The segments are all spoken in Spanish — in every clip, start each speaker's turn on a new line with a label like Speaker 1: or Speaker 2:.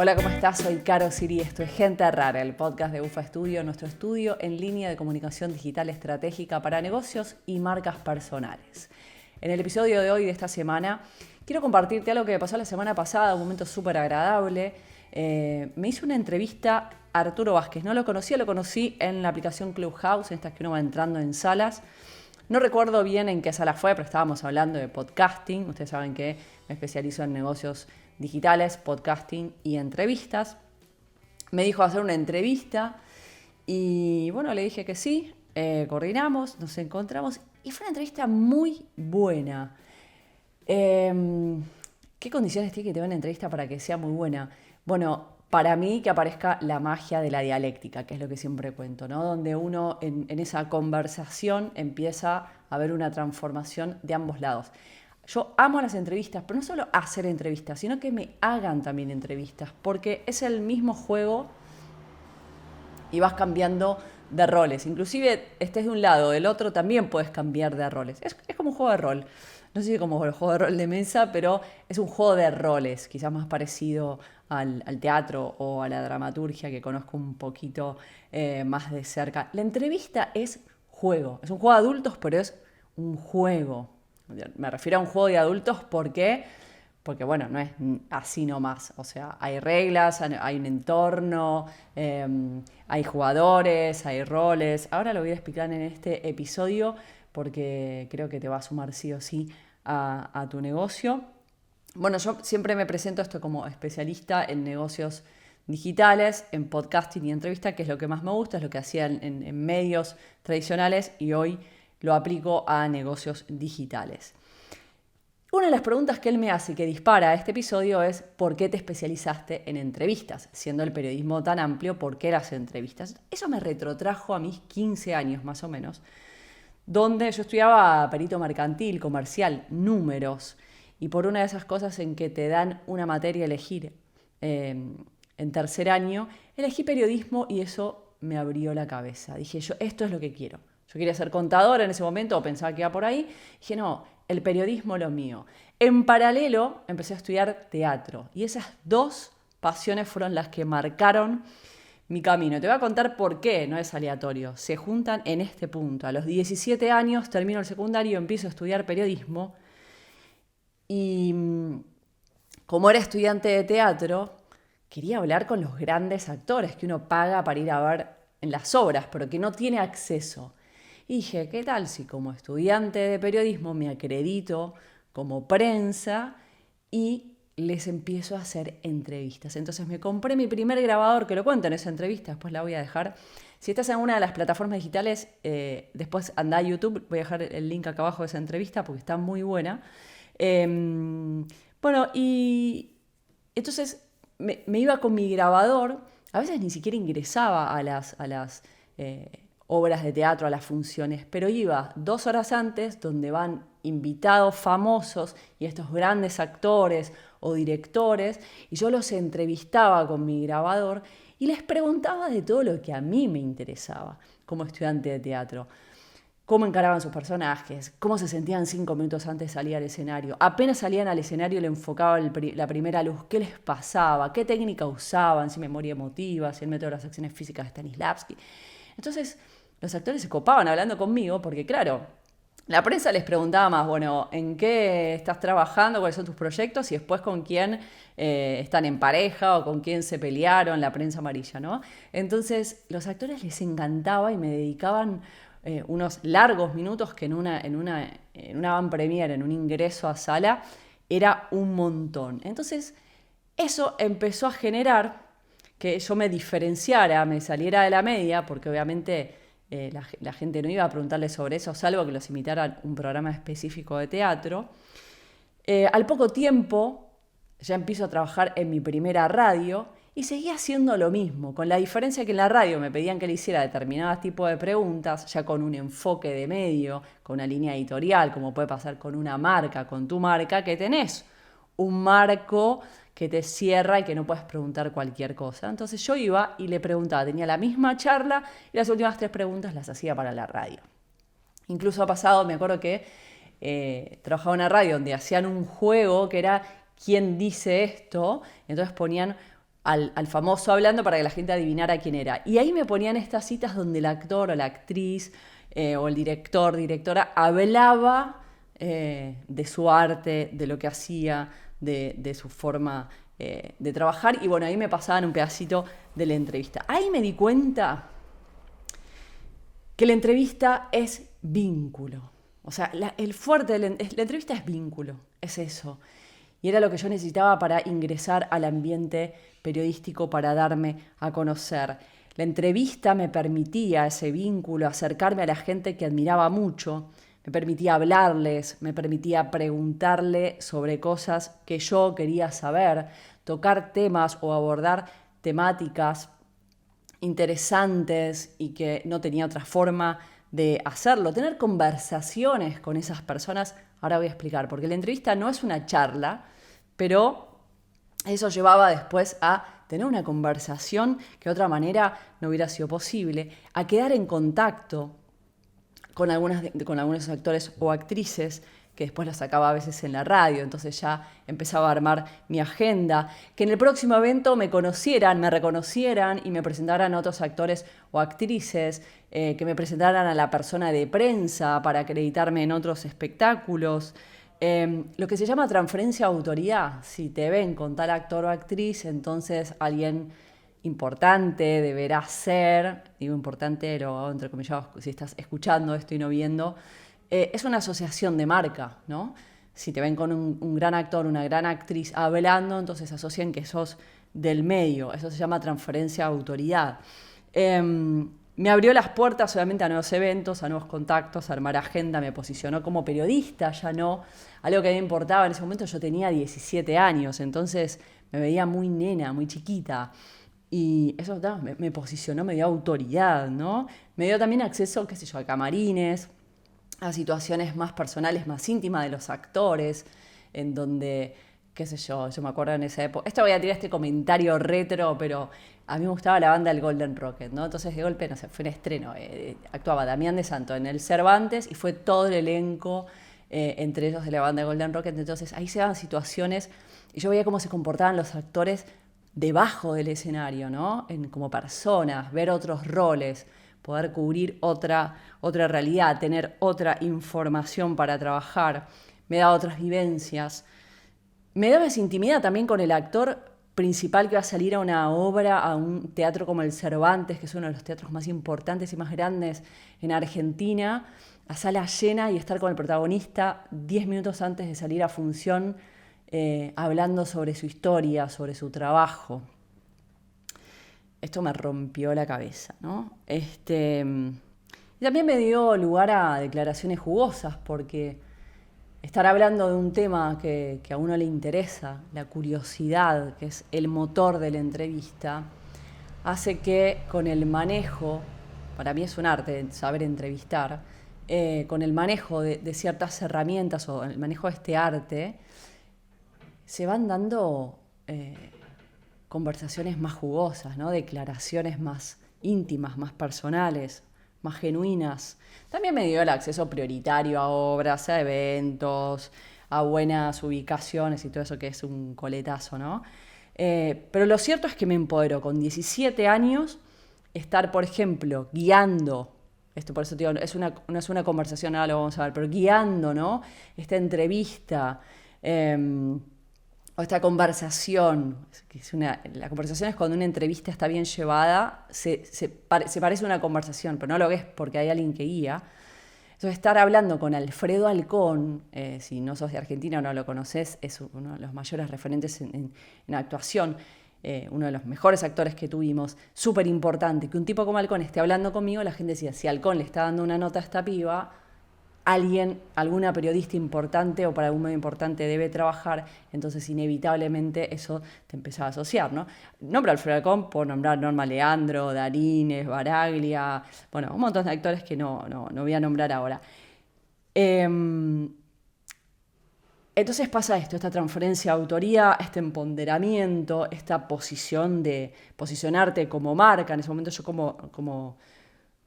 Speaker 1: Hola, ¿cómo estás? Soy Caro Siri, esto es Gente Rara, el podcast de UFA Studio, nuestro estudio en línea de comunicación digital estratégica para negocios y marcas personales. En el episodio de hoy, de esta semana, quiero compartirte algo que me pasó la semana pasada, un momento súper agradable. Me hizo una entrevista a Arturo Vázquez, no lo conocía, lo conocí en la aplicación Clubhouse, en estas que uno va entrando en salas. No recuerdo bien en qué sala fue, pero estábamos hablando de podcasting. Ustedes saben que me especializo en negocios digitales, podcasting y entrevistas. Me dijo hacer una entrevista y bueno, le dije que sí, coordinamos, nos encontramos y fue una entrevista muy buena. ¿Qué condiciones tiene que tener una entrevista para que sea muy buena? Bueno, para mí que aparezca la magia de la dialéctica, que es lo que siempre cuento, ¿no? Donde uno en esa conversación empieza a ver una transformación de ambos lados. Yo amo las entrevistas, pero no solo hacer entrevistas, sino que me hagan también entrevistas, porque es el mismo juego y vas cambiando de roles. Inclusive estés de un lado o del otro, también puedes cambiar de roles. Es como un juego de rol. No sé si como el juego de rol de mesa, pero es un juego de roles, quizás más parecido al teatro o a la dramaturgia, que conozco un poquito más de cerca. La entrevista es juego. Es un juego de adultos, pero es un juego. Me refiero a un juego de adultos porque bueno, no es así nomás. O sea, hay reglas, hay un entorno, hay jugadores, hay roles. Ahora lo voy a explicar en este episodio porque creo que te va a sumar sí o sí a tu negocio. Bueno, yo siempre me presento esto como especialista en negocios digitales, en podcasting y entrevista, que es lo que más me gusta, es lo que hacía en medios tradicionales y hoy lo aplico a negocios digitales. Una de las preguntas que él me hace y que dispara a este episodio es ¿por qué te especializaste en entrevistas? Siendo el periodismo tan amplio, ¿por qué las entrevistas? Eso me retrotrajo a mis 15 años más o menos, donde yo estudiaba perito mercantil, comercial, números, y por una de esas cosas en que te dan una materia a elegir en tercer año, elegí periodismo y eso me abrió la cabeza. Dije, esto es lo que quiero. Yo quería ser contadora en ese momento, o pensaba que iba por ahí. Dije, no, el periodismo lo mío. En paralelo empecé a estudiar teatro y esas dos pasiones fueron las que marcaron mi camino. Te voy a contar por qué, no es aleatorio. Se juntan en este punto. A los 17 años termino el secundario, empiezo a estudiar periodismo y como era estudiante de teatro, quería hablar con los grandes actores que uno paga para ir a ver en las obras, pero que no tiene acceso. Y dije, ¿qué tal si como estudiante de periodismo me acredito como prensa y les empiezo a hacer entrevistas? Entonces me compré mi primer grabador, que lo cuento en esa entrevista, después la voy a dejar. Si estás en una de las plataformas digitales, después anda a YouTube, voy a dejar el link acá abajo de esa entrevista porque está muy buena. Bueno, y entonces me iba con mi grabador, a veces ni siquiera ingresaba a las obras de teatro, a las funciones, pero iba 2 horas antes donde van invitados famosos y estos grandes actores o directores y yo los entrevistaba con mi grabador y les preguntaba de todo lo que a mí me interesaba como estudiante de teatro. Cómo encaraban sus personajes, cómo se sentían 5 minutos antes de salir al escenario. Apenas salían al escenario le enfocaba la primera luz, qué les pasaba, qué técnica usaban, si memoria emotiva, si el método de las acciones físicas de Stanislavski. Entonces, los actores se copaban hablando conmigo porque, claro, la prensa les preguntaba más, bueno, ¿en qué estás trabajando? ¿Cuáles son tus proyectos? Y después con quién están en pareja o con quién se pelearon, la prensa amarilla, ¿no? Entonces, los actores les encantaba y me dedicaban unos largos minutos que en una van premier, en un ingreso a sala, era un montón. Entonces, eso empezó a generar que yo me diferenciara, me saliera de la media, porque obviamente la gente no iba a preguntarle sobre eso, salvo que los invitara a un programa específico de teatro. Al poco tiempo ya empiezo a trabajar en mi primera radio y seguía haciendo lo mismo, con la diferencia que en la radio me pedían que le hiciera determinados tipos de preguntas, ya con un enfoque de medio, con una línea editorial, como puede pasar con una marca, con tu marca, que tenés un marco que te cierra y que no puedes preguntar cualquier cosa. Entonces yo iba y le preguntaba, tenía la misma charla y las últimas 3 preguntas las hacía para la radio. Incluso ha pasado, me acuerdo que trabajaba en una radio donde hacían un juego que era ¿quién dice esto? Entonces ponían al famoso hablando para que la gente adivinara quién era. Y ahí me ponían estas citas donde el actor o la actriz o el director, directora, hablaba de su arte, de lo que hacía, de su forma de trabajar. Y bueno, ahí me pasaban un pedacito de la entrevista. Ahí me di cuenta que la entrevista es vínculo. O sea, el fuerte de la entrevista es vínculo, es eso. Y era lo que yo necesitaba para ingresar al ambiente periodístico, para darme a conocer. La entrevista me permitía ese vínculo, acercarme a la gente que admiraba mucho, me permitía hablarles, me permitía preguntarle sobre cosas que yo quería saber, tocar temas o abordar temáticas interesantes y que no tenía otra forma de hacerlo, tener conversaciones con esas personas. Ahora voy a explicar, porque la entrevista no es una charla, pero eso llevaba después a tener una conversación que de otra manera no hubiera sido posible, a quedar en contacto con algunos actores o actrices que después los sacaba a veces en la radio, entonces ya empezaba a armar mi agenda, que en el próximo evento me conocieran, me reconocieran y me presentaran a otros actores o actrices, que me presentaran a la persona de prensa para acreditarme en otros espectáculos. Lo que se llama transferencia de autoridad. Si te ven con tal actor o actriz, entonces alguien importante deberá ser, digo importante, lo hago entre comillas, si estás escuchando esto y no viendo, es una asociación de marca, ¿no? Si te ven con un gran actor, una gran actriz hablando, entonces asocian que sos del medio. Eso se llama transferencia de autoridad. Me abrió las puertas obviamente a nuevos eventos, a nuevos contactos, a armar agenda, me posicionó como periodista, ya no. Algo que a mí me importaba en ese momento, yo tenía 17 años, entonces me veía muy nena, muy chiquita. Y eso me posicionó, me dio autoridad, ¿no? Me dio también acceso, qué sé yo, a camarines, a situaciones más personales, más íntimas de los actores, en donde, qué sé yo me acuerdo en esa época. Esto voy a tirar este comentario retro, pero a mí me gustaba la banda del Golden Rocket, ¿no? Entonces de golpe, no sé, fue un estreno. Actuaba Damián de Santo en el Cervantes y fue todo el elenco, entre ellos de la banda de Golden Rocket. Entonces ahí se daban situaciones y yo veía cómo se comportaban los actores debajo del escenario, ¿no? Como personas, ver otros roles, poder cubrir otra realidad, tener otra información para trabajar, me daba otras vivencias. Me daba esa intimidad también con el actor principal que va a salir a una obra, a un teatro como el Cervantes, que es uno de los teatros más importantes y más grandes en Argentina, a sala llena y estar con el protagonista 10 minutos antes de salir a función, hablando sobre su historia, sobre su trabajo. Esto me rompió la cabeza, ¿no? Y también me dio lugar a declaraciones jugosas, porque estar hablando de un tema que a uno le interesa, la curiosidad, que es el motor de la entrevista, hace que con el manejo, para mí es un arte saber entrevistar, con el manejo de ciertas herramientas o el manejo de este arte, se van dando conversaciones más jugosas, ¿no? Declaraciones más íntimas, más personales, más genuinas. También me dio el acceso prioritario a obras, a eventos, a buenas ubicaciones y todo eso que es un coletazo, ¿no? Pero lo cierto es que me empoderó con 17 años estar, por ejemplo, guiando, esto por eso digo, no es una conversación, ahora lo vamos a ver, pero guiando, ¿no? Esta entrevista, o esta conversación, la conversación es cuando una entrevista está bien llevada, se parece una conversación, pero no lo es porque hay alguien que guía. Entonces estar hablando con Alfredo Alcón, si no sos de Argentina o no lo conoces, es uno de los mayores referentes en actuación, uno de los mejores actores que tuvimos, súper importante, que un tipo como Alcón esté hablando conmigo, la gente decía, si Alcón le está dando una nota a esta piba, alguna periodista importante o para algún medio importante debe trabajar, entonces inevitablemente eso te empezaba a asociar, ¿no? Nombro a Alfredo Alcón por nombrar Norma Leandro, Darines, Baraglia, bueno, un montón de actores que no voy a nombrar ahora. Entonces pasa esto, esta transferencia de autoría, este empoderamiento, esta posición de posicionarte como marca. En ese momento yo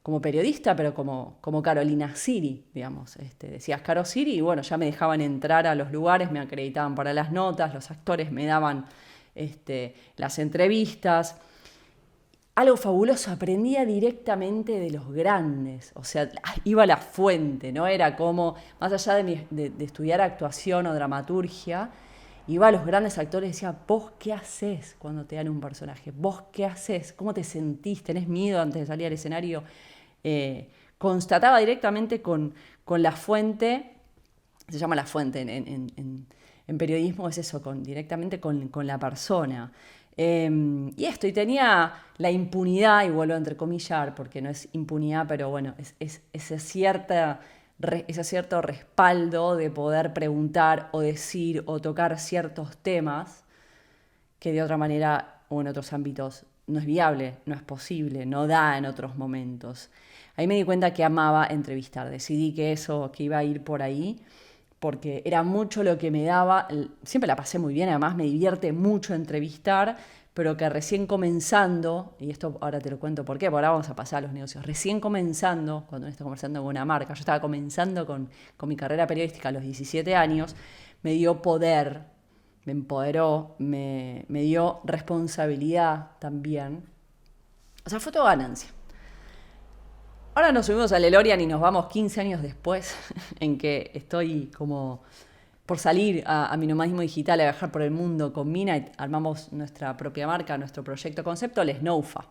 Speaker 1: como periodista, pero como Carolina Siri, digamos. Decías Caro Siri y bueno, ya me dejaban entrar a los lugares, me acreditaban para las notas, los actores me daban las entrevistas. Algo fabuloso, aprendía directamente de los grandes, o sea, iba a la fuente, ¿no? Era como, más allá de estudiar actuación o dramaturgia, iba a los grandes actores y decía, ¿vos qué haces cuando te dan un personaje? ¿Vos qué haces? ¿Cómo te sentís? ¿Tenés miedo antes de salir al escenario? Constataba directamente con la fuente, se llama la fuente en periodismo, es eso, directamente con la persona. Y tenía la impunidad, y vuelvo a entrecomillar, porque no es impunidad, pero bueno, es ese cierto respaldo de poder preguntar o decir o tocar ciertos temas que de otra manera o en otros ámbitos no es viable, no es posible, no da en otros momentos. Ahí me di cuenta que amaba entrevistar, decidí que iba a ir por ahí, porque era mucho lo que me daba, siempre la pasé muy bien, además me divierte mucho entrevistar, pero que recién comenzando, y esto ahora te lo cuento por qué, porque ahora vamos a pasar a los negocios, recién comenzando, cuando uno está conversando con una marca, yo estaba comenzando con mi carrera periodística a los 17 años, me dio poder, me empoderó, me dio responsabilidad también. O sea, fue todo ganancia. Ahora nos subimos al DeLorean y nos vamos 15 años después, en que estoy como por salir a mi nomadismo digital, a viajar por el mundo con Mina, y armamos nuestra propia marca, nuestro proyecto concepto, el Snowfa.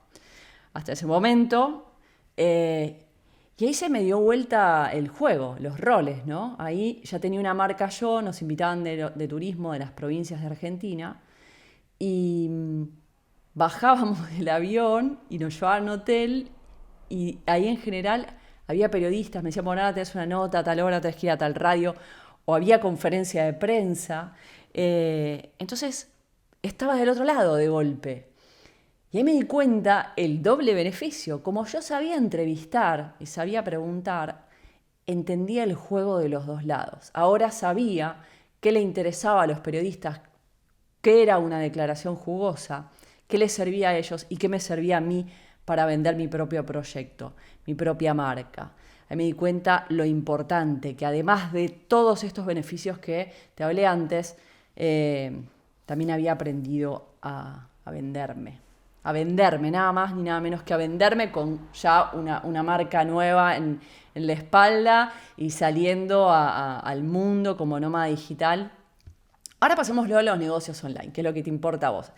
Speaker 1: Hasta ese momento, y ahí se me dio vuelta el juego, los roles, ¿no? Ahí ya tenía una marca yo, nos invitaban de turismo de las provincias de Argentina, y bajábamos del avión y nos llevaban a un hotel. Y ahí en general había periodistas, me decían, bueno, ahora tenés una nota a tal hora, tenés que ir a tal radio, o había conferencia de prensa. Entonces estaba del otro lado de golpe. Y ahí me di cuenta el doble beneficio. Como yo sabía entrevistar y sabía preguntar, entendía el juego de los dos lados. Ahora sabía qué le interesaba a los periodistas, qué era una declaración jugosa, qué les servía a ellos y qué me servía a mí para vender mi propio proyecto, mi propia marca. Ahí me di cuenta lo importante, que además de todos estos beneficios que te hablé antes, también había aprendido a venderme. A venderme, nada más ni nada menos que a venderme con ya una marca nueva en la espalda y saliendo al mundo como nómada digital. Ahora pasémoslo a los negocios online, que es lo que te importa a vos.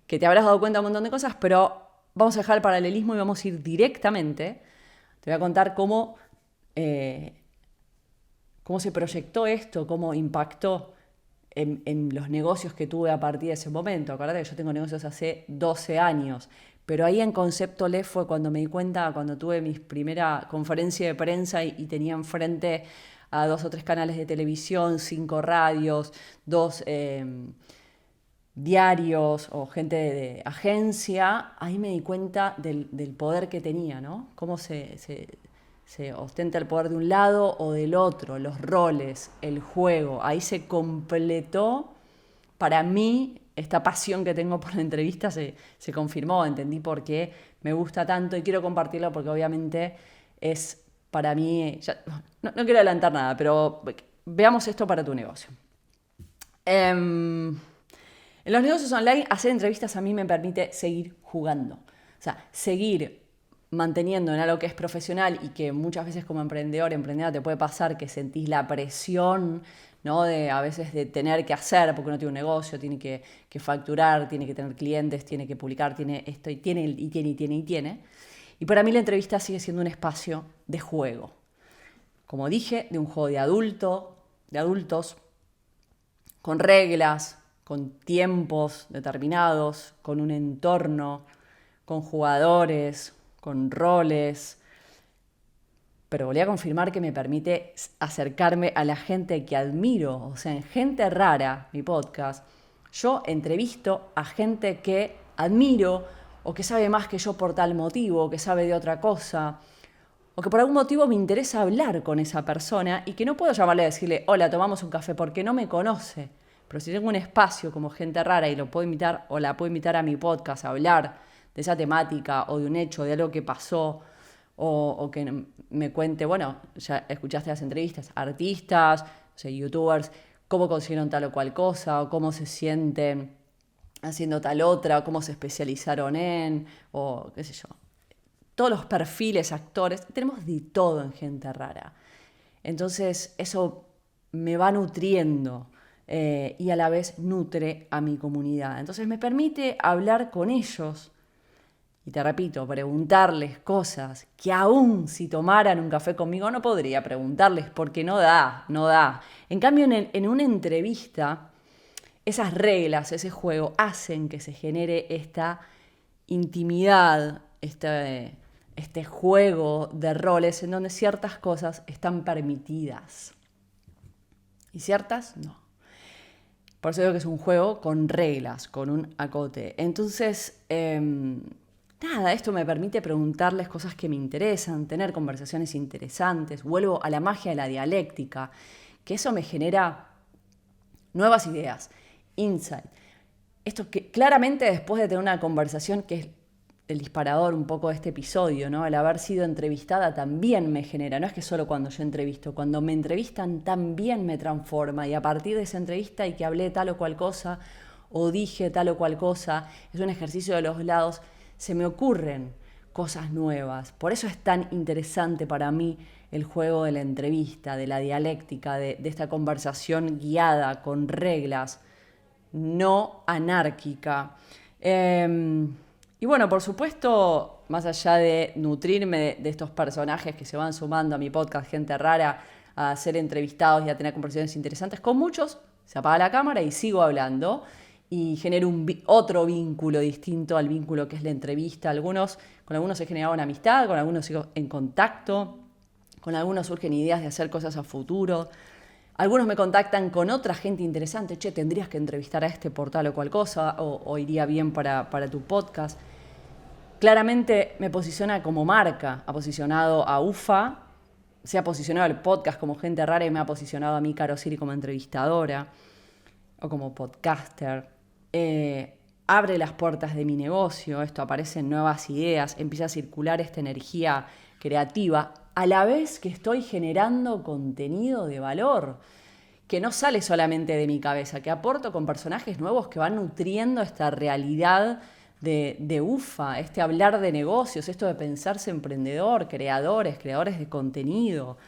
Speaker 1: Que te habrás dado cuenta de un montón de cosas, pero vamos a dejar el paralelismo y vamos a ir directamente. Te voy a contar cómo se proyectó esto, cómo impactó en los negocios que tuve a partir de ese momento. Acordate que yo tengo negocios hace 12 años, pero ahí en Concepto Le fue cuando me di cuenta, cuando tuve mi primera conferencia de prensa y tenía enfrente a 2 o 3 canales de televisión, 5 radios, 2 diarios o gente de agencia, ahí me di cuenta del poder que tenía, ¿no? Cómo se ostenta el poder de un lado o del otro, los roles, el juego. Ahí se completó, para mí, esta pasión que tengo por la entrevista se confirmó, entendí por qué me gusta tanto y quiero compartirlo porque obviamente es para mí, no quiero adelantar nada, pero veamos esto para tu negocio. En los negocios online, hacer entrevistas a mí me permite seguir jugando. O sea, seguir manteniendo en algo que es profesional y que muchas veces como emprendedora te puede pasar que sentís la presión, ¿no? A veces de tener que hacer, porque uno tiene un negocio, tiene que facturar, tiene que tener clientes, tiene que publicar, tiene esto y tiene. Y para mí la entrevista sigue siendo un espacio de juego. Como dije, de un juego de adultos, con reglas, con tiempos determinados, con un entorno, con jugadores, con roles. Pero volví a confirmar que me permite acercarme a la gente que admiro. O sea, en Gente Rara, mi podcast, yo entrevisto a gente que admiro o que sabe más que yo por tal motivo, o que sabe de otra cosa, o que por algún motivo me interesa hablar con esa persona y que no puedo llamarle a decirle, hola, tomamos un café, porque no me conoce. Pero si tengo un espacio como Gente Rara y lo puedo invitar o la puedo invitar a mi podcast a hablar de esa temática o de un hecho, de algo que pasó, o que me cuente, bueno, ya escuchaste las entrevistas, artistas, o sea, youtubers, cómo consiguieron tal o cual cosa, o cómo se sienten haciendo tal otra, cómo se especializaron o qué sé yo. Todos los perfiles, actores, tenemos de todo en Gente Rara. Entonces eso me va nutriendo y a la vez nutre a mi comunidad. Entonces me permite hablar con ellos y te repito, preguntarles cosas que aún si tomaran un café conmigo no podría preguntarles porque no da. En cambio, en una entrevista, esas reglas, ese juego, hacen que se genere esta intimidad, este juego de roles en donde ciertas cosas están permitidas y ciertas no. Por eso digo que es un juego con reglas, con un acote. Entonces, nada, esto me permite preguntarles cosas que me interesan, tener conversaciones interesantes. Vuelvo a la magia de la dialéctica, que eso me genera nuevas ideas, insight. Esto que claramente después de tener una conversación, que es el disparador un poco de este episodio, ¿no? El haber sido entrevistada también me genera, no es que solo cuando yo entrevisto, cuando me entrevistan también me transforma y a partir de esa entrevista y que hablé tal o cual cosa o dije tal o cual cosa, es un ejercicio de los lados, se me ocurren cosas nuevas. Por eso es tan interesante para mí el juego de la entrevista, de la dialéctica, de esta conversación guiada con reglas, no anárquica. Y bueno, por supuesto, más allá de nutrirme de estos personajes que se van sumando a mi podcast Gente Rara, a ser entrevistados y a tener conversaciones interesantes, con muchos se apaga la cámara y sigo hablando y genero otro vínculo distinto al vínculo que es la entrevista. Con algunos he generado una amistad, con algunos sigo en contacto, con algunos surgen ideas de hacer cosas a futuro. Algunos me contactan con otra gente interesante, che, tendrías que entrevistar a este por tal o cual cosa, o iría bien para tu podcast. Claramente me posiciona como marca, ha posicionado a UFA, se ha posicionado el podcast como Gente Rara y me ha posicionado a mí, Caro Siri, como entrevistadora o como podcaster. Abre las puertas de mi negocio, esto aparecen nuevas ideas, empieza a circular esta energía creativa, a la vez que estoy generando contenido de valor, que no sale solamente de mi cabeza, que aporto con personajes nuevos que van nutriendo esta realidad de UFA, este hablar de negocios, esto de pensarse emprendedor, creadores de contenido,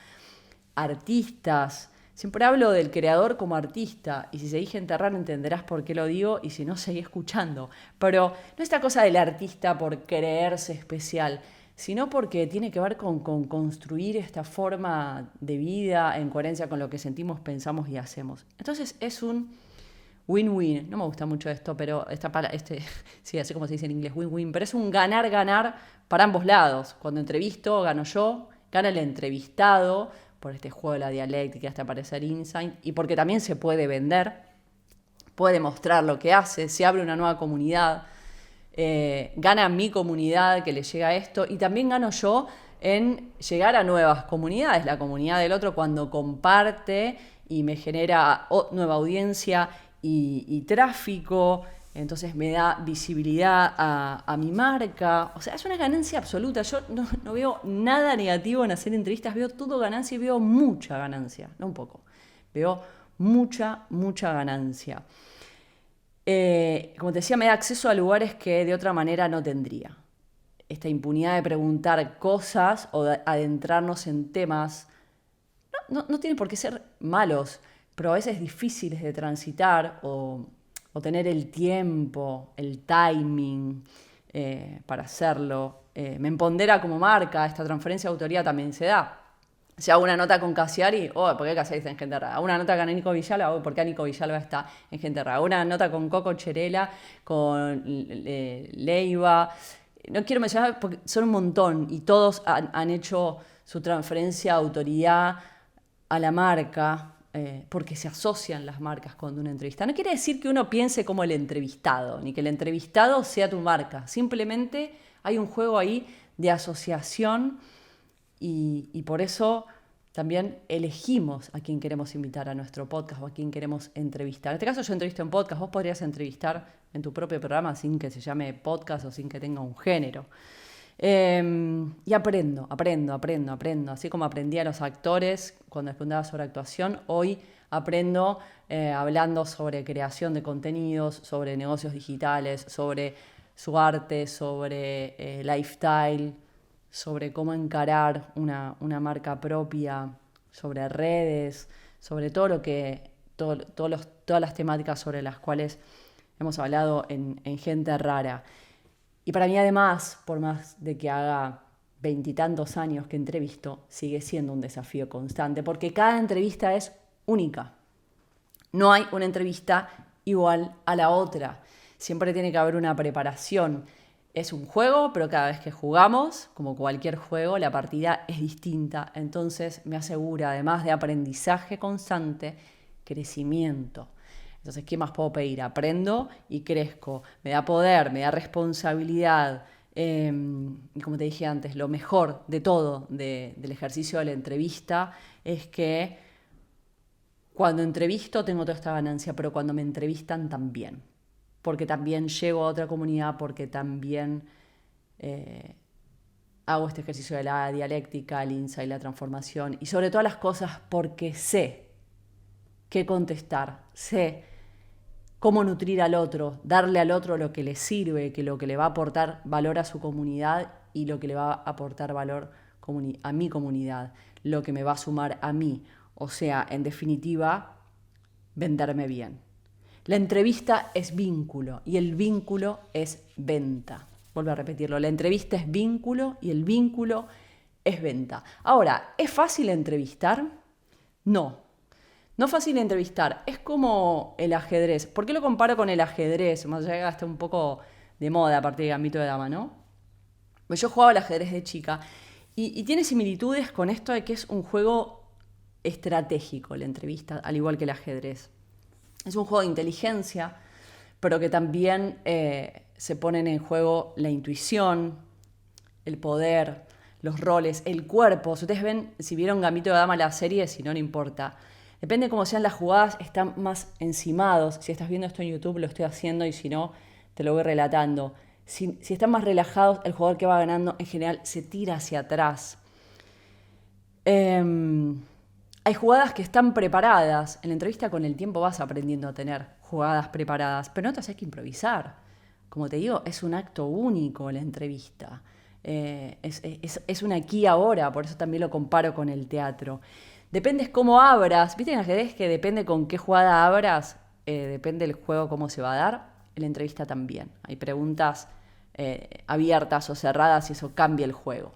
Speaker 1: artistas. Siempre hablo del creador como artista, y si seguís Gente Rara entenderás por qué lo digo, y si no, seguí escuchando. Pero no esta cosa del artista por creerse especial, sino porque tiene que ver con construir esta forma de vida en coherencia con lo que sentimos, pensamos y hacemos. Entonces es un win-win. No me gusta mucho esto, pero sí, así como se dice en inglés, win-win, pero es un ganar-ganar para ambos lados. Cuando entrevisto, gano yo, gana el entrevistado, por este juego de la dialéctica, hasta aparecer insight, y porque también se puede vender, puede mostrar lo que hace, se abre una nueva comunidad, gana mi comunidad que le llega esto, y también gano yo en llegar a nuevas comunidades, la comunidad del otro cuando comparte y me genera nueva audiencia y tráfico, entonces me da visibilidad a mi marca. O sea, es una ganancia absoluta. Yo no veo nada negativo en hacer entrevistas, veo todo ganancia y veo mucha ganancia, no un poco. Veo mucha ganancia. Como te decía, me da acceso a lugares que de otra manera no tendría. Esta impunidad de preguntar cosas o de adentrarnos en temas no tienen por qué ser malos, pero a veces difíciles de transitar o tener el tiempo, el timing para hacerlo. Me empodera como marca, esta transferencia de autoridad también se da. Si hago una nota con Cassiari, ¿por qué Cassiari está en Gente Rara? Hago una nota con Nico Villalba, ¿por qué Nico Villalba está en Gente Rara? Hago una nota con Coco Cherela, con Leiva. No quiero mencionar porque son un montón y todos han hecho su transferencia de autoridad a la marca, porque se asocian las marcas con una entrevista. No quiere decir que uno piense como el entrevistado, ni que el entrevistado sea tu marca. Simplemente hay un juego ahí de asociación y por eso también elegimos a quién queremos invitar a nuestro podcast o a quién queremos entrevistar. En este caso yo entrevisto en podcast, vos podrías entrevistar en tu propio programa sin que se llame podcast o sin que tenga un género. Y aprendo. Así como aprendí a los actores cuando les preguntaba sobre actuación, hoy Aprendo hablando sobre creación de contenidos, sobre negocios digitales, sobre su arte, sobre lifestyle, sobre cómo encarar una marca propia, sobre redes, sobre todo lo que, todas las temáticas sobre las cuales hemos hablado en Gente Rara. Y para mí además, por más de que haga veintitantos años que entrevisto, sigue siendo un desafío constante, porque cada entrevista es única. No hay una entrevista igual a la otra. Siempre tiene que haber una preparación. Es un juego, pero cada vez que jugamos, como cualquier juego, la partida es distinta. Entonces me asegura, además de aprendizaje constante, crecimiento. Entonces, ¿qué más puedo pedir? Aprendo y crezco. Me da poder, me da responsabilidad. Y como te dije antes, lo mejor de todo del ejercicio de la entrevista es que cuando entrevisto tengo toda esta ganancia, pero cuando me entrevistan también. Porque también llego a otra comunidad, porque también hago este ejercicio de la dialéctica, el insight, la transformación. Y sobre todas las cosas, porque sé qué contestar, sé cómo nutrir al otro, darle al otro lo que le sirve, que lo que le va a aportar valor a su comunidad y lo que le va a aportar valor a mi comunidad, lo que me va a sumar a mí. O sea, en definitiva, venderme bien. La entrevista es vínculo y el vínculo es venta. Vuelvo a repetirlo, la entrevista es vínculo y el vínculo es venta. Ahora, ¿es fácil entrevistar? No. No es fácil entrevistar, es como el ajedrez. ¿Por qué lo comparo con el ajedrez? Más allá de que está un poco de moda a partir de Gambito de Dama, ¿no? Pues yo jugaba al ajedrez de chica y tiene similitudes con esto de que es un juego estratégico la entrevista, al igual que el ajedrez. Es un juego de inteligencia, pero que también se ponen en juego la intuición, el poder, los roles, el cuerpo. Si ustedes ven, si vieron Gambito de Dama la serie, si no, no importa. Depende de cómo sean las jugadas, están más encimados. Si estás viendo esto en YouTube, lo estoy haciendo y si no, te lo voy relatando. Si están más relajados, el jugador que va ganando en general se tira hacia atrás. Hay jugadas que están preparadas. En la entrevista con el tiempo vas aprendiendo a tener jugadas preparadas, pero no te haces que improvisar. Como te digo, es un acto único la entrevista. Es un aquí y ahora, por eso también lo comparo con el teatro. Depende cómo abras. ¿Viste en ajedrez que depende con qué jugada abras? Depende del juego cómo se va a dar. En la entrevista también. Hay preguntas abiertas o cerradas y eso cambia el juego.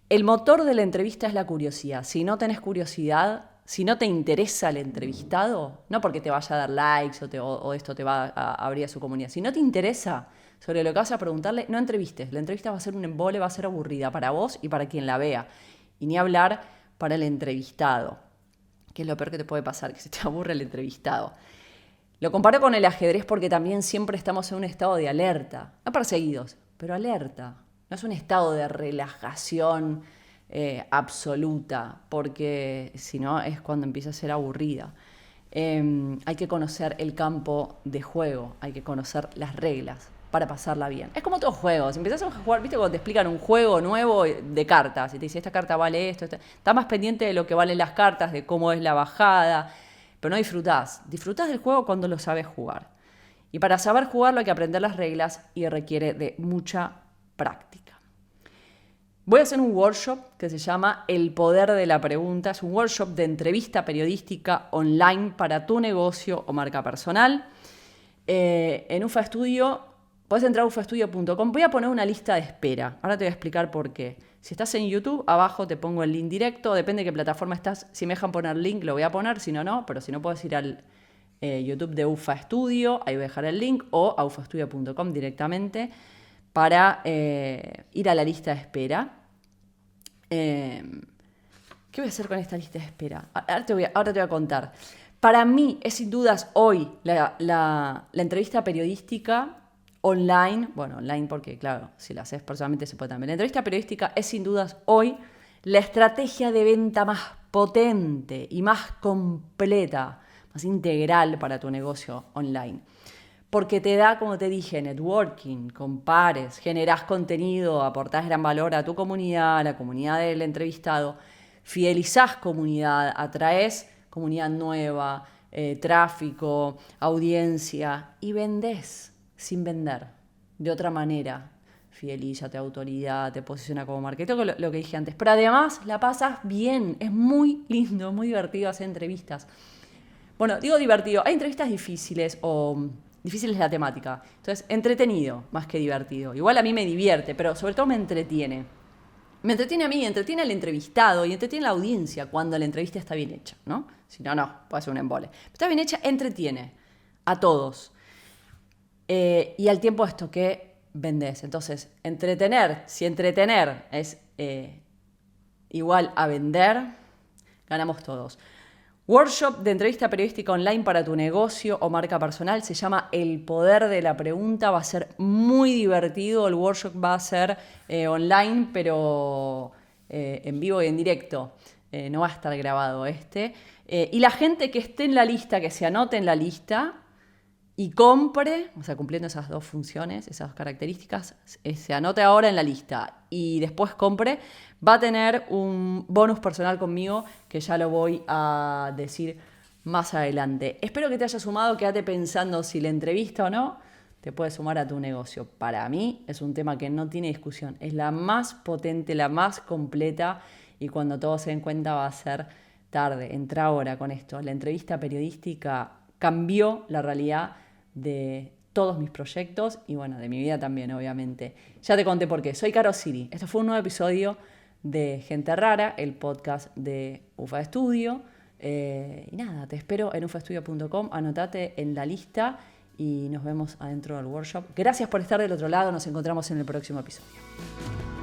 Speaker 1: El motor de la entrevista es la curiosidad. Si no tenés curiosidad, si no te interesa el entrevistado, no porque te vaya a dar likes o esto te va a abrir a su comunidad. Si no te interesa sobre lo que vas a preguntarle, no entrevistes. La entrevista va a ser un embole, va a ser aburrida para vos y para quien la vea. Y ni hablar para el entrevistado, que es lo peor que te puede pasar, que se te aburre el entrevistado. Lo comparo con el ajedrez porque también siempre estamos en un estado de alerta, no perseguidos, pero alerta. No es un estado de relajación absoluta, porque si no es cuando empieza a ser aburrida. Hay que conocer el campo de juego, hay que conocer las reglas para pasarla bien. Es como todos juegos. Si empezás a jugar, ¿viste? Cuando te explican un juego nuevo de cartas y te dice, esta carta vale esto, está más pendiente de lo que valen las cartas, de cómo es la bajada, pero no disfrutás. Disfrutás del juego cuando lo sabes jugar. Y para saber jugarlo hay que aprender las reglas y requiere de mucha práctica. Voy a hacer un workshop que se llama El Poder de la Pregunta. Es un workshop de entrevista periodística online para tu negocio o marca personal. En UFA Studio. Podés entrar a ufastudio.com. Voy a poner una lista de espera. Ahora te voy a explicar por qué. Si estás en YouTube, abajo te pongo el link directo. Depende de qué plataforma estás. Si me dejan poner link, lo voy a poner. Si no, no. Pero si no, puedes ir al YouTube de UFA Studio. Ahí voy a dejar el link. O a ufastudio.com directamente para ir a la lista de espera. ¿Qué voy a hacer con esta lista de espera? Ahora te voy a contar. Para mí es sin dudas hoy la entrevista periodística online, bueno, online porque, claro, si la haces personalmente se puede también. La entrevista periodística es sin dudas hoy la estrategia de venta más potente y más completa, más integral para tu negocio online. Porque te da, como te dije, networking, con pares, generás contenido, aportás gran valor a tu comunidad, a la comunidad del entrevistado, fidelizás comunidad, atraes comunidad nueva, tráfico, audiencia, y vendés sin vender, de otra manera. Fideliza, te da autoridad, te posiciona como marketer, lo que dije antes. Pero además la pasas bien, es muy lindo, muy divertido hacer entrevistas. Bueno, digo divertido, hay entrevistas difíciles o difíciles la temática. Entonces, entretenido más que divertido. Igual a mí me divierte, pero sobre todo me entretiene. Me entretiene a mí, entretiene al entrevistado y entretiene a la audiencia cuando la entrevista está bien hecha, ¿no? Si no, no, puede ser un embole. Pero está bien hecha, entretiene a todos. Y al tiempo esto que vendés. Entonces, si entretener es igual a vender, ganamos todos. Workshop de entrevista periodística online para tu negocio o marca personal. Se llama El Poder de la Pregunta. Va a ser muy divertido. El workshop va a ser online, pero en vivo y en directo. No va a estar grabado y la gente que esté en la lista, que se anote en la lista y compre, o sea, cumpliendo esas dos funciones, esas dos características, se anote ahora en la lista y después compre, va a tener un bonus personal conmigo que ya lo voy a decir más adelante. Espero que te haya sumado, quédate pensando si la entrevista o no te puede sumar a tu negocio. Para mí es un tema que no tiene discusión, es la más potente, la más completa y cuando todos se den cuenta va a ser tarde. Entra ahora con esto. La entrevista periodística cambió la realidad de todos mis proyectos y bueno, de mi vida también, obviamente. Ya te conté por qué. Soy Caro Siri. Esto fue un nuevo episodio de Gente Rara, el podcast de UFA Estudio. Y nada, te espero en ufaestudio.com. Anotate en la lista y nos vemos adentro del workshop. Gracias por estar del otro lado. Nos encontramos en el próximo episodio.